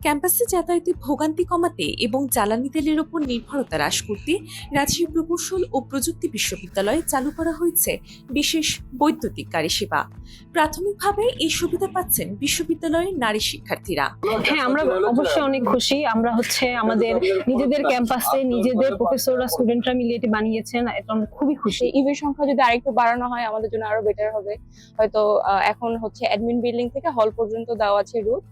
ক্যাম্পাসে যাতায়াতে ভোগান্তি কমাতে এবং জ্বালানি তেলের উপর নির্ভরতা হ্রাস করতে রাজশাহী প্রকৌশল ও প্রযুক্তি বিশ্ববিদ্যালয়ে চালু করা হয়েছে বিশেষ বৈদ্যুতিক গাড়ি সেবা। প্রাথমিকভাবে এই সুবিধা পাচ্ছেন বিশ্ববিদ্যালয়ের নারী শিক্ষার্থীরা। হ্যাঁ, আমরা অবশ্যই অনেক খুশি। আমরা আমাদের নিজেদের ক্যাম্পাসে নিজেদের প্রফেসররা স্টুডেন্টরা মিলে এটি বানিয়েছেন, এটা আমরা খুবই খুশি। ইভির সংখ্যা যদি আরেকটু বাড়ানো হয় আমাদের জন্য আরো বেটার হবে। হয়তো এখন হচ্ছে অ্যাডমিন বিল্ডিং থেকে হল পর্যন্ত দেওয়া আছে রুট,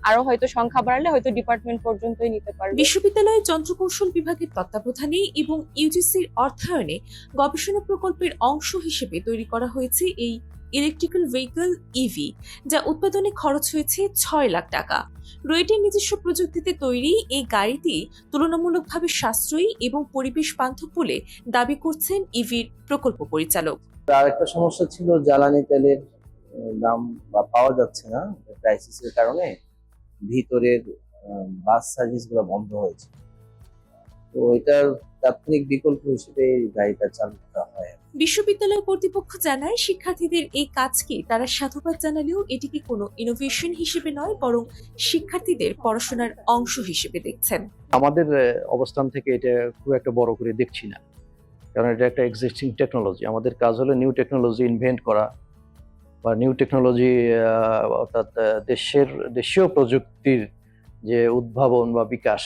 আরো হয়তো সংখ্যা বাড়লে হয়তো ডিপার্টমেন্ট পর্যন্তই নিতে পারবে। বিশ্ববিদ্যালয়ের যন্ত্রকৌশল বিভাগের তত্ত্বাবধানে এবং ইউজিসির অর্থায়নে গবেষণা প্রকল্পের অংশ হিসেবে তৈরি করা হয়েছে এই ইলেকট্রিক্যাল ভেহিকল ইভি, যা উৎপাদনে খরচ হয়েছে 6 লাখ টাকা। রুয়েটের নিজস্ব প্রযুক্তিতে তৈরি এই গাড়িটি তুলনামূলকভাবে সাশ্রয়ী এবং পরিবেশ বান্ধব বলে দাবি করছেন ইভির প্রকল্প পরিচালক। আরেকটা সমস্যা ছিল জ্বালানি তেলের দাম পাওয়া যাচ্ছে না, ক্রাইসিসের কারণে ভিতরের বাস সার্ভিস গুলো বন্ধ হয়েছে। তো এটার তাৎক্ষণিক বিকল্প হিসেবে এই গাড়িটা চালু করা হয়। বিশ্ববিদ্যালয় কর্তৃপক্ষ জানায়, শিক্ষার্থীদের এই কাজকে তারা সাধুবাদ জানালেও এটিকে কোনো ইনোভেশন হিসেবে নয়, বরং শিক্ষার্থীদের পড়াশোনার অংশ হিসেবে দেখছেন। আমাদের অবস্থান থেকে এটা খুব একটা বড় করে দেখছি না, কারণ এটা একটা এক্সিস্টিং টেকনোলজি। আমাদের কাজ হলো নিউ টেকনোলজি ইনভেন্ট করা বা নিউ টেকনোলজি, অর্থাৎ দেশীয় প্রযুক্তির যে উদ্ভাবন বা বিকাশ,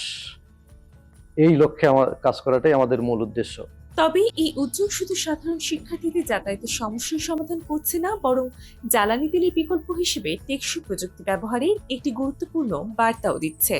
এই লক্ষ্যে কাজ করাটাই আমাদের মূল উদ্দেশ্য। তবে এই উদ্যোগ শুধু সাধারণ শিক্ষার্থীদের যাতায়াতের সমস্যার সমাধান করছে না, বরং জ্বালানি তেলের বিকল্প হিসেবে টেকসই প্রযুক্তি ব্যবহারের একটি গুরুত্বপূর্ণ বার্তাও দিচ্ছে।